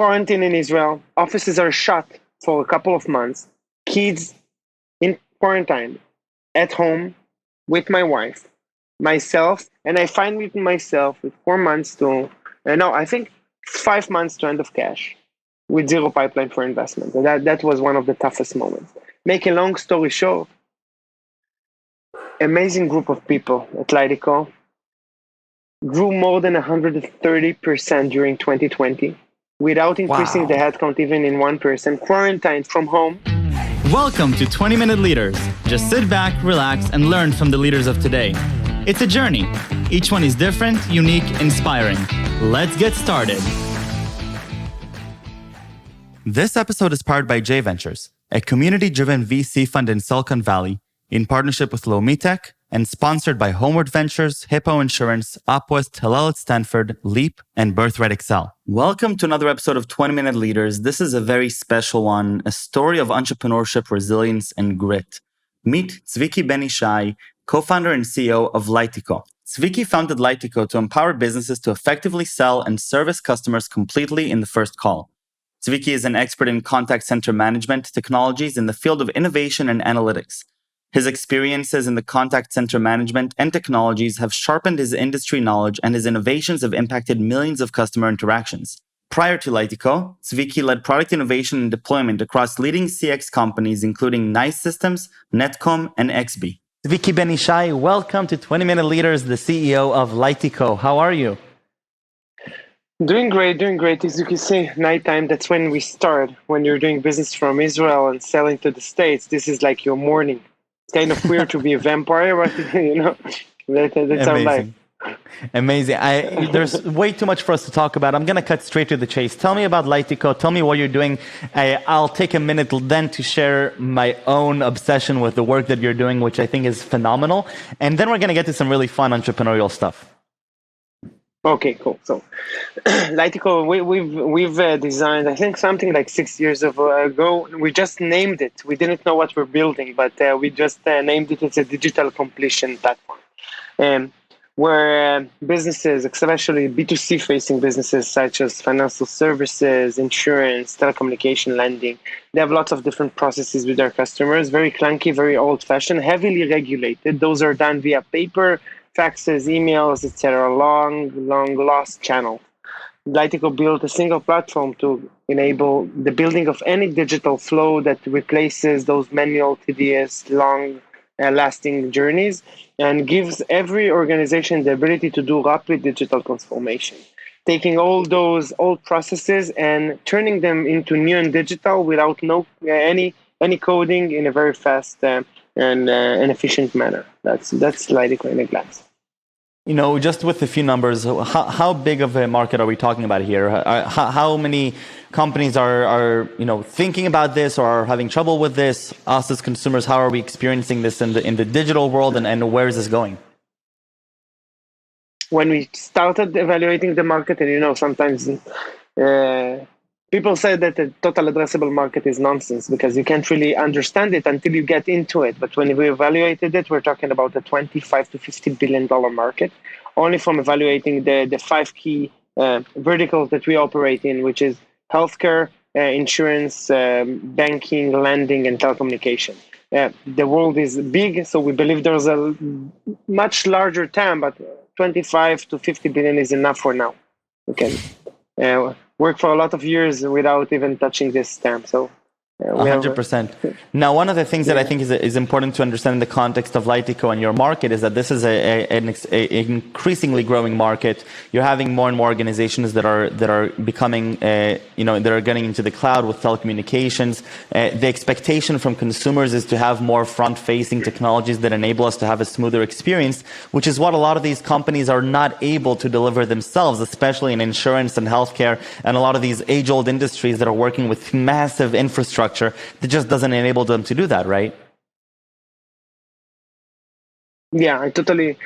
quarantine in Israel. Offices are shut for a couple of months. Kids in quarantine, at home, with my wife, myself, and I find myself with 4 months to, no, I think 5 months to end of cash with zero pipeline for investment. And that was one of the toughest moments. Make a long story short, amazing group of people at Lightico grew more than 130% during 2020 without increasing the headcount even in 1%, quarantined from home. Welcome to 20-Minute Leaders. Just sit back, relax, and learn from the leaders of today. It's a journey. Each one is different, unique, inspiring. Let's get started. This episode is powered by J Ventures, a community-driven VC fund in Silicon Valley, in partnership with Lomitech, and sponsored by Homeward Ventures, Hippo Insurance, Upwest, Hillel at Stanford, Leap, and Birthright Excel. Welcome to another episode of 20-Minute Leaders. This is a very special one, a story of entrepreneurship, resilience, and grit. Meet Zviki Ben-Ishay, co-founder and CEO of Lightico. Zviki founded Lightico to empower businesses to effectively sell and service customers completely in the first call. Zviki is an expert in contact center management technologies in the field of innovation and analytics. His experiences in the contact center management and technologies have sharpened his industry knowledge, and his innovations have impacted millions of customer interactions. Prior to Lightico, Zviki led product innovation and deployment across leading CX companies, including NICE Systems, Netcom, and Exbee. Zviki Ben-Ishay, welcome to 20-Minute Leaders, the CEO of Lightico. How are you? Doing great. As you can see, nighttime, that's when we start. When you're doing business from Israel and selling to the States, this is like your morning. Kind of weird to be a vampire, but that's our life. Amazing. There's way too much for us to talk about. I'm going to cut straight to the chase. Tell me about Lightico. Tell me what you're doing. I'll take a minute then to share my own obsession with the work that you're doing, which I think is phenomenal. And then we're going to get to some really fun entrepreneurial stuff. Okay, cool. So, Lightico, we've designed, I think, something like 6 years ago. We just named it. We didn't know what we're building, but we just named it as a digital completion platform, where businesses, especially B2C-facing businesses such as financial services, insurance, telecommunication, lending, they have lots of different processes with their customers. Very clunky, very old-fashioned, heavily regulated. Those are done via paper, faxes, emails, etc., long lost channel. Lightico built a single platform to enable the building of any digital flow that replaces those manual, tedious, long-lasting journeys, and gives every organization the ability to do rapid digital transformation, taking all those old processes and turning them into new and digital without any coding in a very fast and efficient manner. That's Lightico in a glass. You know, just with a few numbers, how big of a market are we talking about here? How many companies are thinking about this or are having trouble with this? Us as consumers, how are we experiencing this in the digital world, and where is this going? When we started evaluating the market, and sometimes people say that the total addressable market is nonsense because you can't really understand it until you get into it. But when we evaluated it, we're talking about a $25 to $50 billion market, only from evaluating the 5 key verticals that we operate in, which is healthcare, insurance, banking, lending, and telecommunication. The world is big, so we believe there's a much larger TAM, but 25 to 50 billion is enough for now. We can work for a lot of years without even touching this TAM. So 100%. Now, one of the things that I think is important to understand in the context of Lightico and your market is that this is an increasingly growing market. You're having more and more organizations that are becoming, that are getting into the cloud with telecommunications. The expectation from consumers is to have more front-facing technologies that enable us to have a smoother experience, which is what a lot of these companies are not able to deliver themselves, especially in insurance and healthcare and a lot of these age-old industries that are working with massive infrastructure that just doesn't enable them to do that, right? Yeah, I totally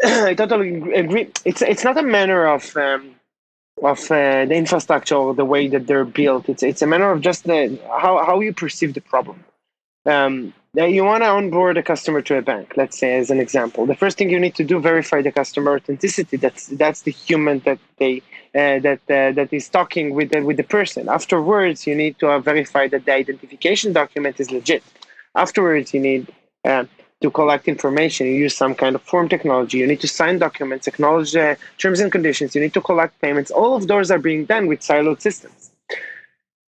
agree. It's not a matter of the infrastructure or the way that they're built. It's a matter of just how you perceive the problem. You want to onboard a customer to a bank, let's say, as an example. The first thing you need to do, verify the customer authenticity. That's the human that that is talking with the person. Afterwards, you need to verify that the identification document is legit. Afterwards, you need to collect information. You use some kind of form technology. You need to sign documents, acknowledge terms and conditions. You need to collect payments. All of those are being done with siloed systems.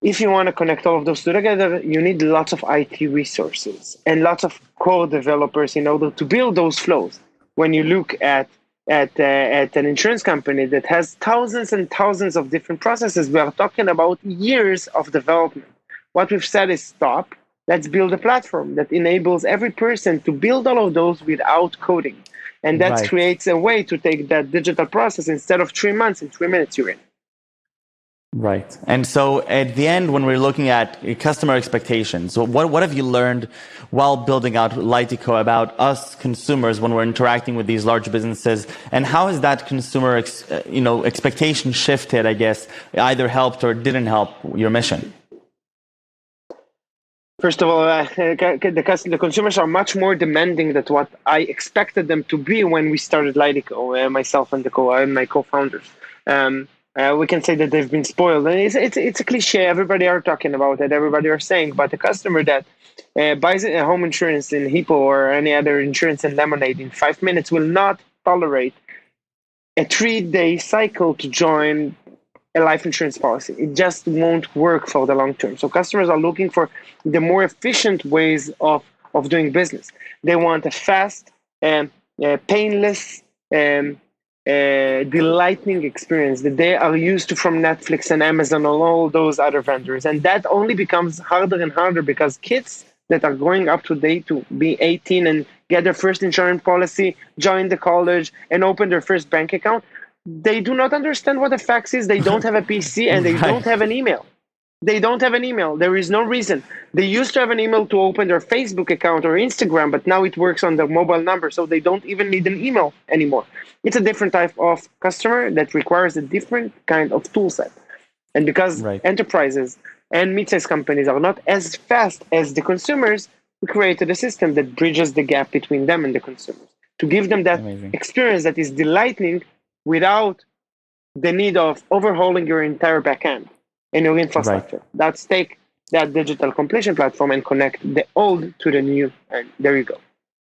If you want to connect all of those together, you need lots of IT resources and lots of core developers in order to build those flows. When you look at an insurance company that has thousands and thousands of different processes, we are talking about years of development. What we've said is stop. Let's build a platform that enables every person to build all of those without coding. And that creates a way to take that digital process instead of 3 months, in 3 minutes you're in. Right. And so at the end, when we're looking at customer expectations, what have you learned while building out Lightico about us consumers when we're interacting with these large businesses? And how has that consumer expectation shifted, I guess, either helped or didn't help your mission? First of all, the consumers are much more demanding than what I expected them to be when we started Lightico, myself and my co-founders. We can say that they've been spoiled. And it's a cliche. Everybody are talking about it. Everybody are saying. But the customer that buys a home insurance in Hippo or any other insurance in Lemonade in 5 minutes will not tolerate a 3-day cycle to join a life insurance policy. It just won't work for the long term. So customers are looking for the more efficient ways of doing business. They want a fast, painless, delighting experience that they are used to from Netflix and Amazon and all those other vendors. And that only becomes harder and harder because kids that are going up to date to be 18 and get their first insurance policy, join the college, and open their first bank account, they do not understand what a fax is. They don't have a PC and they don't have an email. They don't have an email. There is no reason. They used to have an email to open their Facebook account or Instagram, but now it works on their mobile number, so they don't even need an email anymore. It's a different type of customer that requires a different kind of tool set. And because enterprises and mid-sized companies are not as fast as the consumers, we created a system that bridges the gap between them and the consumers to give them that experience that is delighting without the need of overhauling your entire backend and your infrastructure. That's take that digital completion platform and connect the old to the new, and there you go.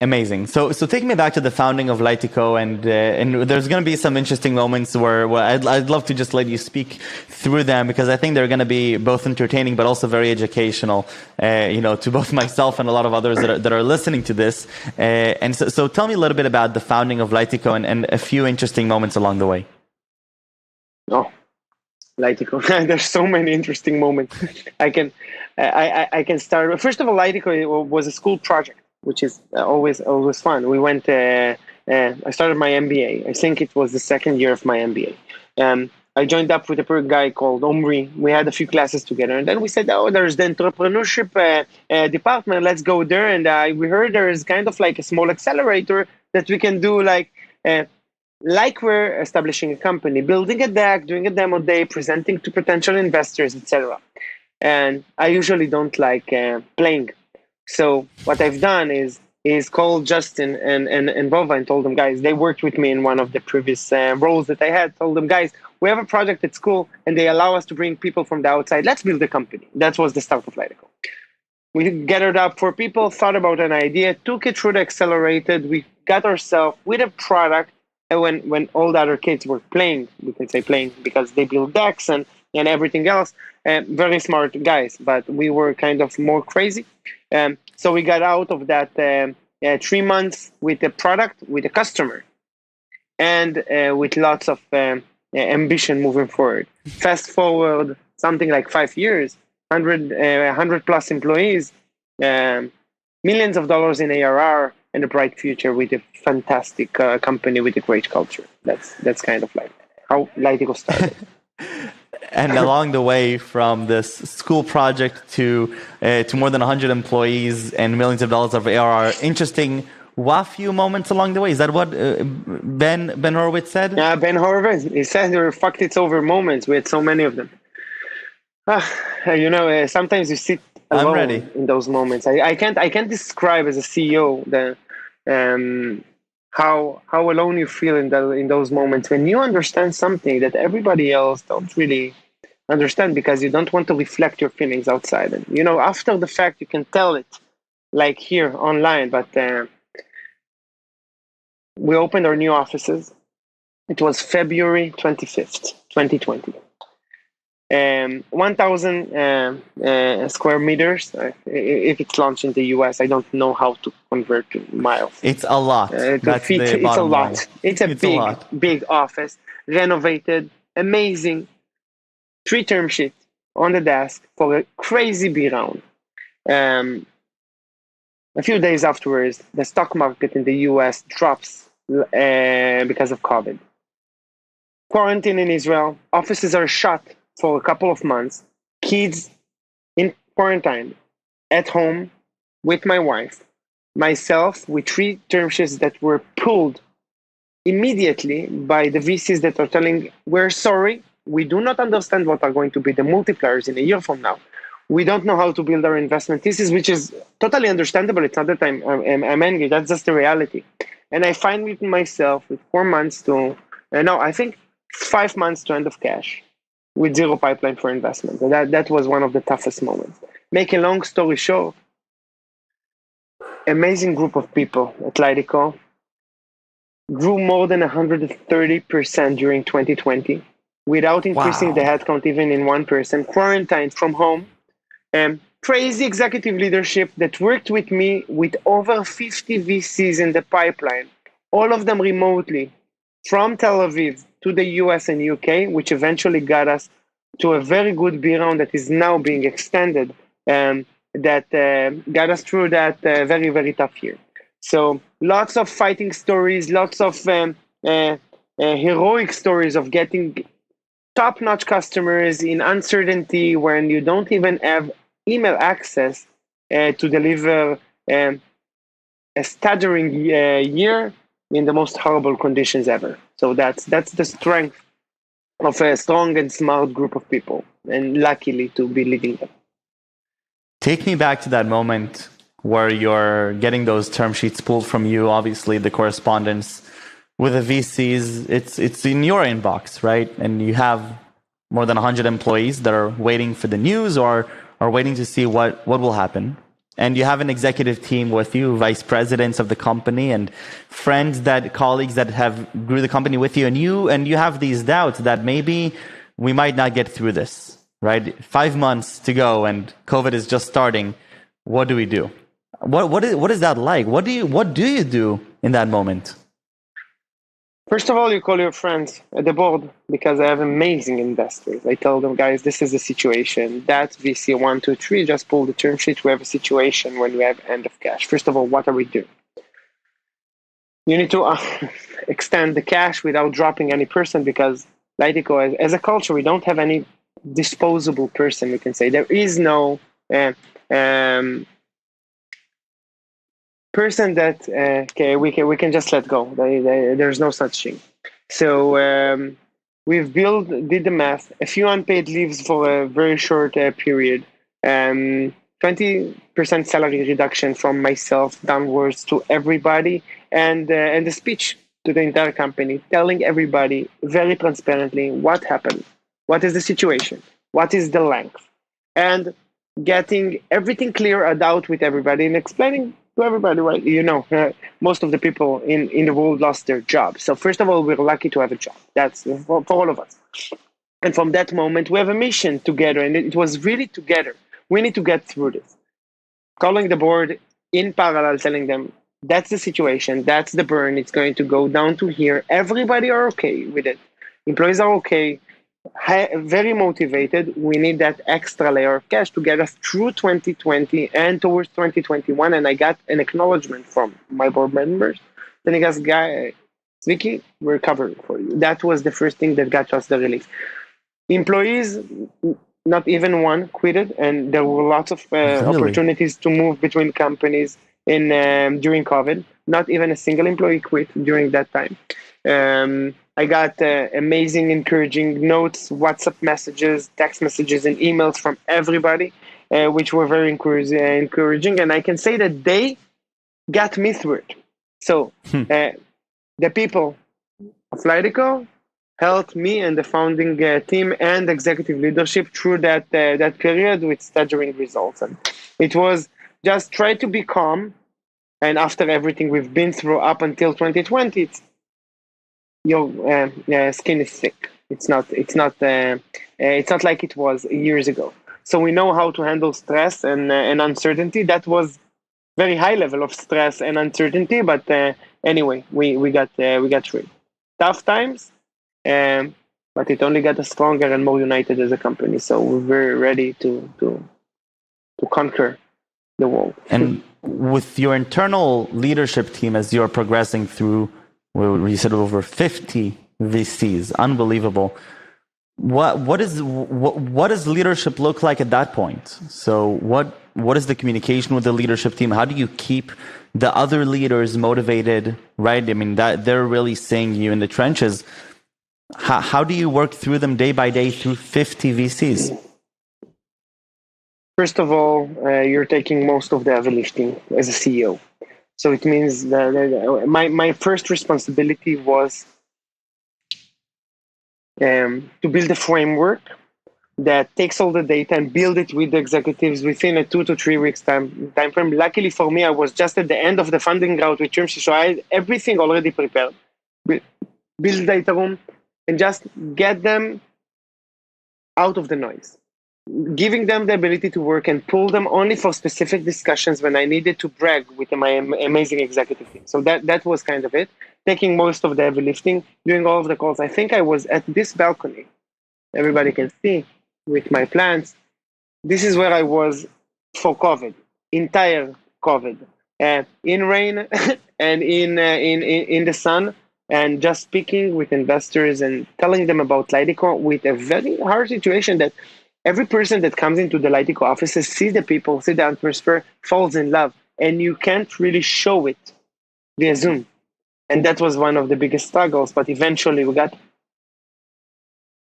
Amazing. So take me back to the founding of Lightico, and there's going to be some interesting moments where I'd love to just let you speak through them, because I think they're going to be both entertaining but also very educational, to both myself and a lot of others that are listening to this. And so tell me a little bit about the founding of Lightico and a few interesting moments along the way. Oh, Lightico. There's so many interesting moments. I can start. First of all, Lightico was a school project, which is always fun. We went. I started my MBA. I think it was the second year of my MBA. I joined up with a guy called Omri. We had a few classes together, and then we said, "Oh, there's the entrepreneurship department. Let's go there." And we heard there is kind of like a small accelerator that we can do, like we're establishing a company, building a deck, doing a demo day, presenting to potential investors, etc. And I usually don't like playing. So what I've done is called Justin and Vova and told them, guys, they worked with me in one of the previous roles that I had, told them, guys, we have a project at school and they allow us to bring people from the outside. Let's build a company. That was the start of Lightico. We gathered up 4 people, thought about an idea, took it through the accelerated. We got ourselves with a product. And when all the other kids were playing, we can say playing because they build decks and everything else, very smart guys, but we were kind of more crazy. So we got out of that 3 months with a product, with a customer, and with lots of ambition moving forward. Fast forward something like 5 years, 100 plus employees, millions of dollars in ARR, and a bright future with a fantastic company with a great culture. That's kind of like how Lightico started. And along the way, from this school project to more than 100 employees and millions of dollars of ARR, interesting few moments along the way. Is that what Ben Horowitz said? Yeah, Ben Horowitz. He said there were fucked it's over moments. We had so many of them. Sometimes you sit I'm ready. in those moments. I can't describe as a CEO how alone you feel in those moments when you understand something that everybody else don't really understand, because you don't want to reflect your feelings outside. And after the fact, you can tell it like here online. But we opened our new offices. It was February 25th, 2020. 1,000 square meters. If it's launched in the US, I don't know how to convert to miles. It's a lot. To feet, it's a lot. Line. It's a big office, renovated, amazing. 3 term sheets on the desk for a crazy B round. A few days afterwards, the stock market in the US drops because of COVID. Quarantine in Israel. Offices are shut for a couple of months. Kids in quarantine, at home with my wife, myself, with 3 term sheets that were pulled immediately by the VCs that are telling, we're sorry, we do not understand what are going to be the multipliers in a year from now. We don't know how to build our investment thesis, which is totally understandable. It's not that I'm angry, that's just the reality. And I find myself with 4 months to, I think 5 months to end of cash, with 0 pipeline for investment. That was one of the toughest moments. Make a long story short, amazing group of people at Lightico, grew more than 130% during 2020 without increasing the headcount even in 1%, quarantined from home. Crazy executive leadership that worked with me with over 50 VCs in the pipeline, all of them remotely, from Tel Aviv to the US and UK, which eventually got us to a very good B round that is now being extended, that got us through that very, very tough year. So lots of fighting stories, lots of heroic stories of getting top-notch customers in uncertainty when you don't even have email access to deliver a staggering year in the most horrible conditions ever. So that's the strength of a strong and smart group of people, and luckily to be leading them. Take me back to that moment where you're getting those term sheets pulled from you, obviously the correspondence with the VCs, it's in your inbox, right? And you have more than 100 employees that are waiting for the news or are waiting to see what will happen. And you have an executive team with you, vice presidents of the company and colleagues that have grew the company with you. And you have these doubts that maybe we might not get through this, right? 5 months to go and COVID is just starting. What do we do? What is that like? What do you do in that moment? First of all, you call your friends at the board, because I have amazing investors. I tell them, guys, this is the situation. That VC 1, 2, 3 just pulled the term sheet. We have a situation when we have end of cash. First of all, what are we doing? You need to extend the cash without dropping any person, because Lightico, as a culture, we don't have any disposable person, we can say. There is no person that we can just let go. There's no such thing. So we've did the math. A few unpaid leaves for a very short period. 20% salary reduction from myself downwards to everybody, and the speech to the entire company, telling everybody very transparently what happened, what is the situation, what is the length, and getting everything cleared out with everybody and explaining to everybody, right? Most of the people in the world lost their jobs. So first of all, we're lucky to have a job. That's for all of us. And from that moment, we have a mission together, and it was really together. We need to get through this. Calling the board in parallel, telling them, that's the situation, that's the burn, it's going to go down to here. Everybody are okay with it. Employees are okay, very motivated. We need that extra layer of cash to get us through 2020 and towards 2021. And I got an acknowledgement from my board members. Then he goes, Zviki, we're covered for you. That was the first thing that got us the relief. Employees, not even one quitted, and there were lots of opportunities to move between companies during COVID. Not even a single employee quit during that time. I got amazing, encouraging notes, WhatsApp messages, text messages, and emails from everybody. which were very encouraging. And I can say that they got me through it. So the people of Lightico helped me and the founding team and executive leadership through that period with staggering results. And it was just try to be calm. And after everything we've been through up until 2020, your skin is thick. It's not like it was years ago. So we know how to handle stress and uncertainty. That was very high level of stress and uncertainty, but anyway, we got through it. Tough times, but it only got us stronger and more united as a company. So we're very ready to conquer the world. And with your internal leadership team, as you're progressing through, well, you said over 50 VCs, unbelievable. What does leadership look like at that point? So what is the communication with the leadership team? How do you keep the other leaders motivated, right? I mean, that they're really seeing you in the trenches. How do you work through them day by day through 50 VCs? First of all, you're taking most of the heavy lifting as a CEO. So it means that my first responsibility was to build a framework that takes all the data and build it with the executives within a 2 to 3 weeks time frame. Luckily for me, I was just at the end of the funding route with term sheet, so I had everything already prepared. Build data room and just get them out of the noise, giving them the ability to work and pull them only for specific discussions when I needed to brag with my amazing executive team. So that was kind of it. Taking most of the heavy lifting, doing all of the calls. I think I was at this balcony. Everybody can see with my plants. This is where I was for COVID, entire COVID, in rain and in the sun, and just speaking with investors and telling them about Lightico with a very hard situation that every person that comes into the Lightico offices, see the people, see the atmosphere, falls in love, and you can't really show it via Zoom. And that was one of the biggest struggles, but eventually we got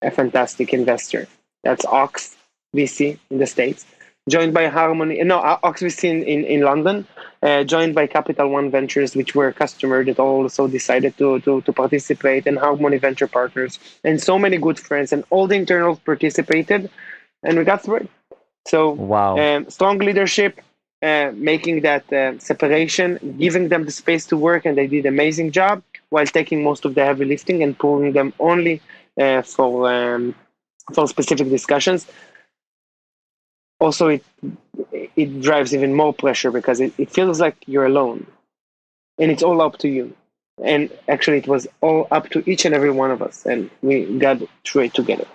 a fantastic investor. That's Ox VC in the States, joined by Ox VC in London, joined by Capital One Ventures, which were a customer that also decided to participate, and Harmony Venture Partners, and so many good friends, and all the internals participated, and we got through it. So wow. Strong leadership, making that separation, giving them the space to work, and they did an amazing job while taking most of the heavy lifting and pulling them only for specific discussions. Also, it drives even more pressure because it feels like you're alone, and it's all up to you. And actually, it was all up to each and every one of us, and we got through it together.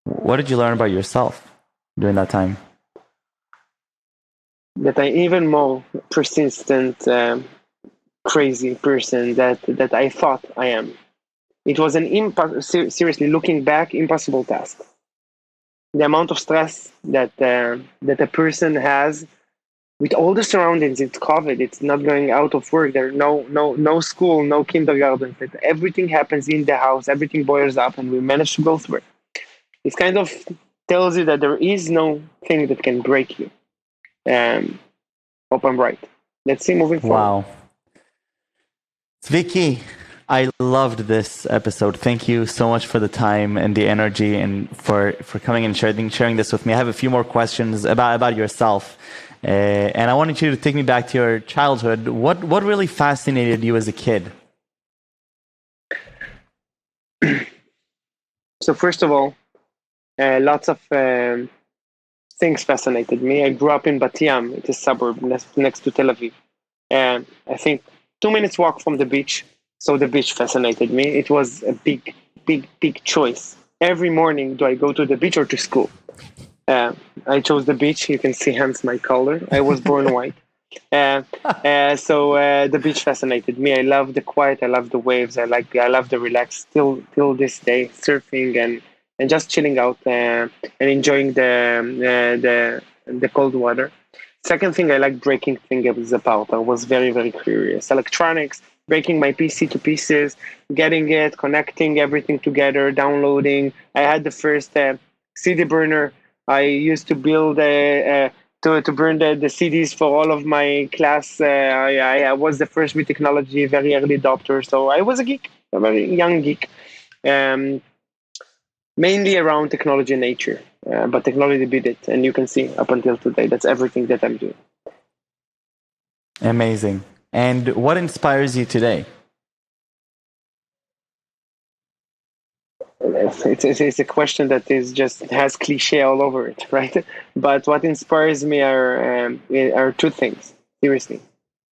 What did you learn about yourself during that time? That I'm even more persistent, crazy person that I thought I am. It was seriously looking back, impossible task. The amount of stress that a person has with all the surroundings. It's COVID. It's not going out of work. There's no school, no kindergarten. Everything happens in the house. Everything boils up, and we managed to go through it. It kind of tells you that there is no thing that can break you. Hope I'm right. Let's see moving forward. Wow. Zviki, I loved this episode. Thank you so much for the time and the energy and for coming and sharing this with me. I have a few more questions about yourself. And I wanted you to take me back to your childhood. What really fascinated you as a kid? So first of all, lots of things fascinated me. I grew up in Bat Yam. It's a suburb next to Tel Aviv. And I think 2 minutes walk from the beach. So the beach fascinated me. It was a big choice. Every morning, do I go to the beach or to school? I chose the beach. You can see hence my color. I was born white. So the beach fascinated me. I love the quiet. I love the waves. I love the relax. Till this day, surfing and just chilling out and enjoying the cold water. Second thing, I like breaking things apart. I was very, very curious. Electronics, breaking my PC to pieces, getting it, connecting everything together, downloading. I had the first CD burner I used to build to burn the CDs for all of my class. I was the first with technology, very early adopter. So I was a geek, a very young geek, mainly around technology and nature. But technology beat it, and you can see up until today, that's everything that I'm doing. Amazing. And what inspires you today? It's a question that is just has cliche all over it, right? But what inspires me are two things, seriously.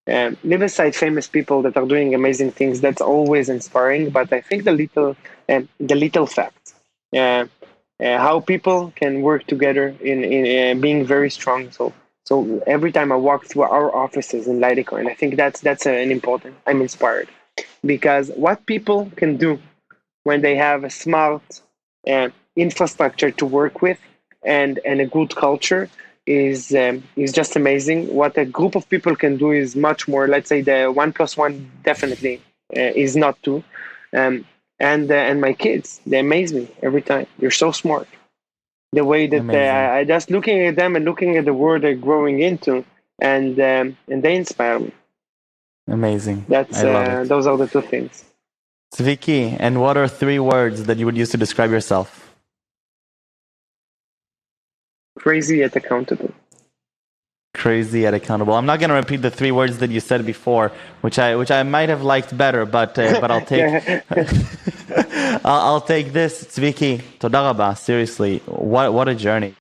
Leave aside famous people that are doing amazing things, that's always inspiring. But I think the little facts, how people can work together in being very strong. So every time I walk through our offices in Lightico, and I think that's an important. I'm inspired because what people can do when they have a smart infrastructure to work with and a good culture is just amazing. What a group of people can do is much more. Let's say the 1+1 definitely is not two. And my kids, they amaze me every time. They're so smart. The way that I just looking at them and looking at the world they're growing into, and they inspire me. Amazing. That's I love it. Those are the two things. Zviki, and what are 3 words that you would use to describe yourself? Crazy yet accountable. Crazy yet accountable. I'm not going to repeat the 3 words that you said before, which I might have liked better, but I'll take I'll take this. Zviki, toda rabba. Seriously, what a journey.